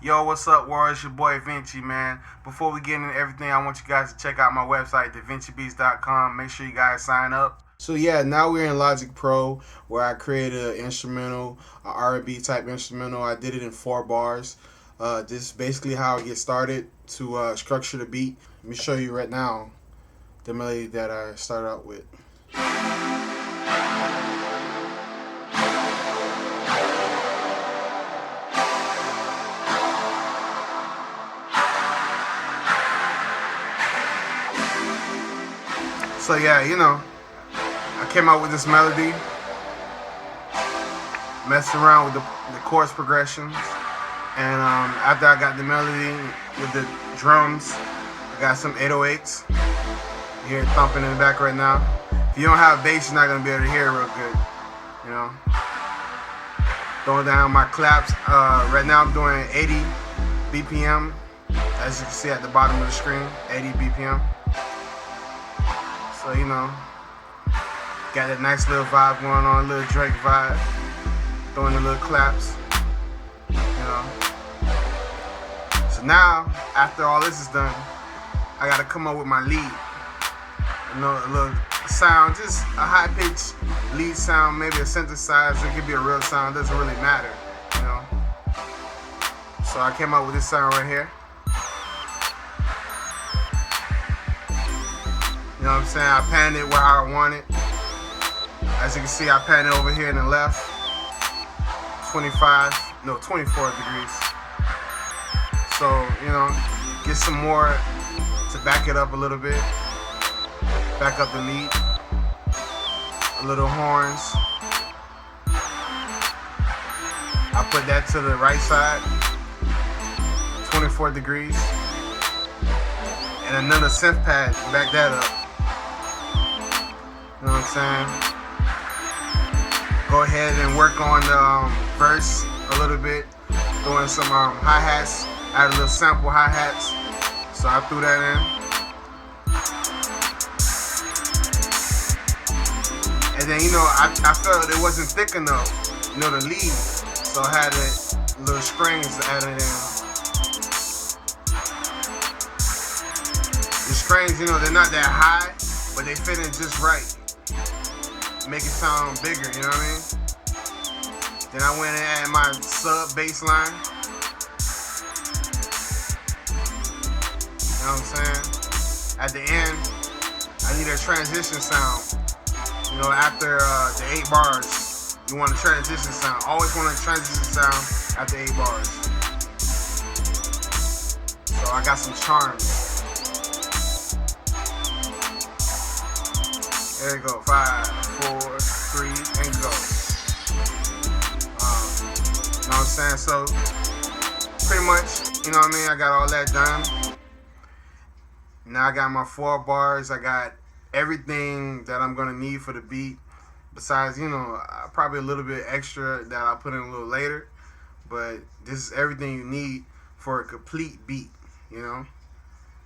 Yo, what's up, world? It's your boy Vinci, man. Before we get into everything, I want you guys to check out my website, thevincibeats.com. Make sure you guys sign up. So yeah, now we're in Logic Pro, where I created an instrumental, an R&B type instrumental. I did it in 4 bars. This is basically how I get started to structure the beat. Let me show you right now the melody that I started out with. So yeah, I came out with this melody, messed around with the chorus progressions, and after I got the melody with the drums, I got some 808s. You hear it thumping in the back right now. If you don't have bass, you're not gonna be able to hear it real good. Throwing down my claps. Right now I'm doing 80 BPM, as you can see at the bottom of the screen, 80 BPM. So, got that nice little vibe going on, a little Drake vibe, throwing the little claps, So now, after all this is done, I gotta come up with my lead. A little sound, just a high-pitched lead sound, maybe a synthesizer, it could be a real sound, doesn't really matter, So I came up with this sound right here. You know what I'm saying? I panned it where I want it. As you can see, I panned it over here in the left. 24 degrees. So, get some more to back it up a little bit. Back up the lead. A little horns. I put that to the right side. 24 degrees. And another synth pad to back that up. You know what I'm saying? Go ahead and work on the verse a little bit. Throwing some hi-hats. Add a little sample hi-hats. So I threw that in. And then, I felt it wasn't thick enough, the lead. So I had a little strings added in. The strings, they're not that high, but they fit in just right. Make it sound bigger, you know what I mean? Then I went and added my sub bass line. You know what I'm saying? At the end, I need a transition sound. After the 8 bars, you want a transition sound. Always want a transition sound after 8 bars. So I got some charms. There you go. 5, 4, 3, and go. You know what I'm saying? So, pretty much, I got all that done. Now I got my 4 bars. I got everything that I'm going to need for the beat. Besides, probably a little bit extra that I'll put in a little later. But this is everything you need for a complete beat,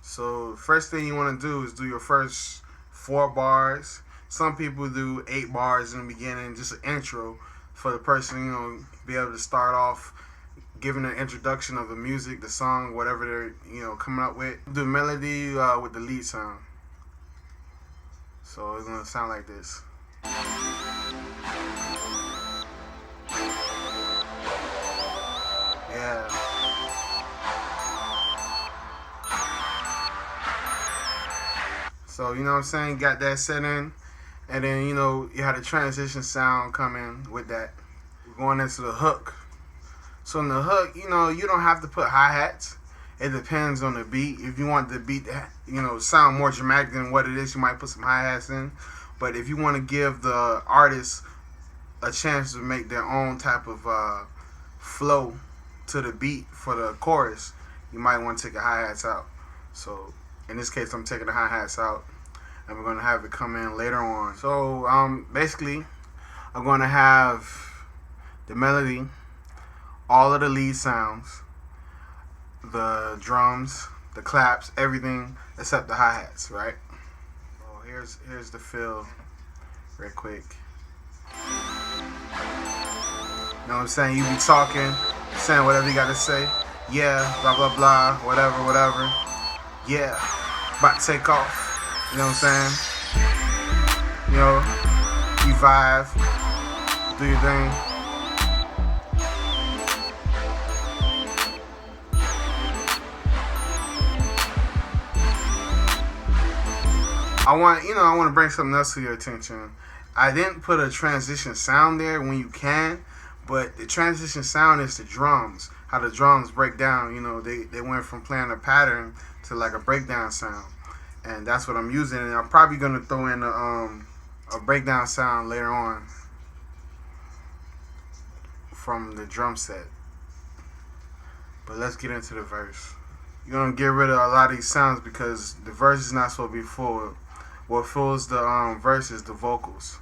So, first thing you want to do is do your first 4 bars. Some people do 8 bars in the beginning, just an intro for the person, be able to start off giving an introduction of the music, the song, whatever they're, coming up with. Do melody with the lead sound. So it's gonna sound like this. Yeah. So, you know what I'm saying? Got that set in. And then, you had a transition sound coming with that. We're going into the hook. So in the hook, you don't have to put hi-hats. It depends on the beat. If you want the beat to, sound more dramatic than what it is, you might put some hi-hats in. But if you want to give the artist a chance to make their own type of flow to the beat for the chorus, you might want to take the hi-hats out. So in this case, I'm taking the hi-hats out. And we're going to have it come in later on. So, basically, I'm going to have the melody, all of the lead sounds, the drums, the claps, everything except the hi-hats, right? So here's the fill real quick. You know what I'm saying? You be talking, saying whatever you got to say. Yeah, blah blah blah, whatever, whatever. Yeah, about to take off. You know what I'm saying? You know, you vibe, do your thing. I want to bring something else to your attention. I didn't put a transition sound there when you can, but the transition sound is the drums. How the drums break down. They went from playing a pattern to like a breakdown sound, and that's what I'm using. And I'm probably gonna throw in a breakdown sound later on from the drum set. But let's get into the verse. You're gonna get rid of a lot of these sounds because the verse is not supposed to be full. What fills the verse is the vocals.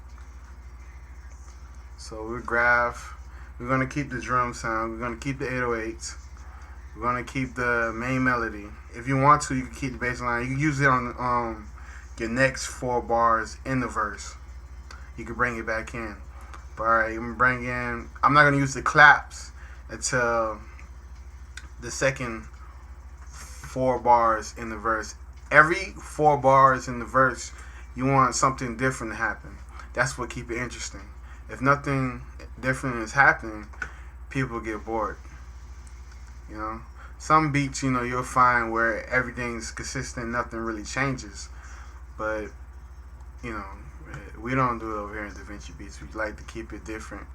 So we're gonna keep the drum sound. We're gonna keep the 808s. We're gonna keep the main melody. If you want to, you can keep the bass line. You can use it on your next 4 bars in the verse. You can bring it back in. But alright, I'm not gonna use the claps until the second 4 bars in the verse. Every 4 bars in the verse, you want something different to happen. That's what keeps it interesting. If nothing different is happening, people get bored. Some beats, you'll find where everything's consistent, nothing really changes. But, we don't do it over here in Da Vinci Beats. We like to keep it different.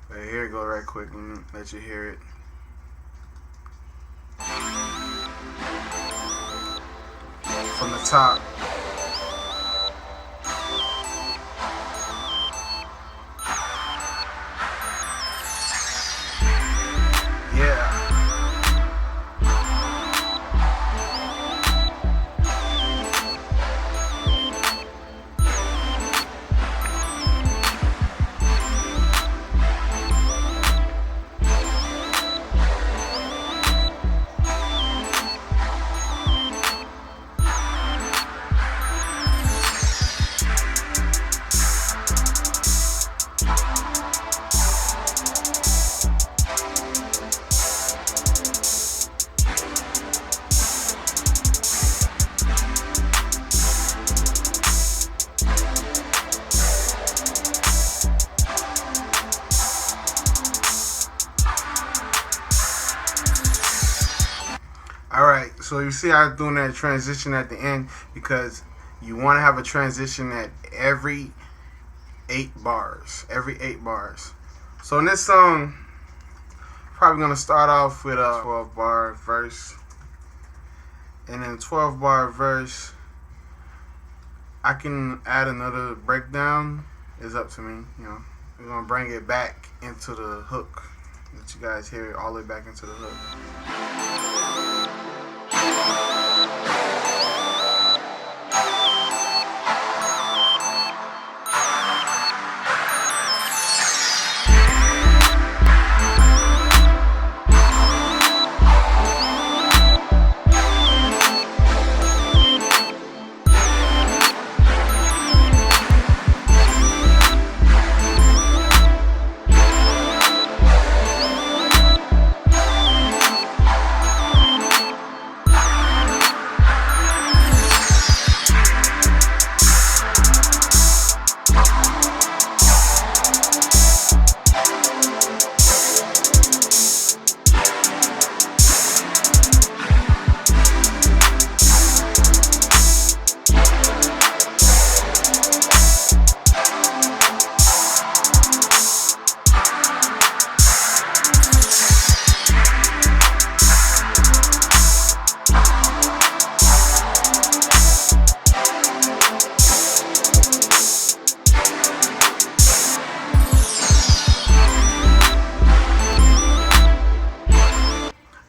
But here it go right quick. Let me let you hear it. From the top. Yeah. Alright, so you see I was doing that transition at the end because you want to have a transition at every 8 bars. Every 8 bars. So in this song, probably going to start off with a 12-bar verse. And then 12-bar verse, I can add another breakdown. It's up to me, We're going to bring it back into the hook. Let you guys hear it all the way back into the hook.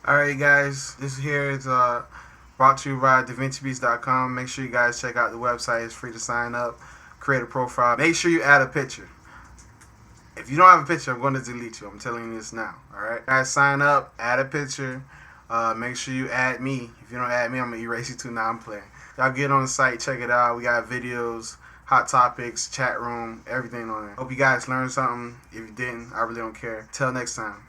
Alright guys, this here is brought to you by DaVinciBeats.com. Make sure you guys check out the website. It's free to sign up, create a profile. Make sure you add a picture. If you don't have a picture, I'm going to delete you. I'm telling you this now. Alright guys, sign up, add a picture. Make sure you add me. If you don't add me, I'm going to erase you too. Now I'm playing. Y'all get on the site, check it out. We got videos, hot topics, chat room, everything on there. Hope you guys learned something. If you didn't, I really don't care. Till next time.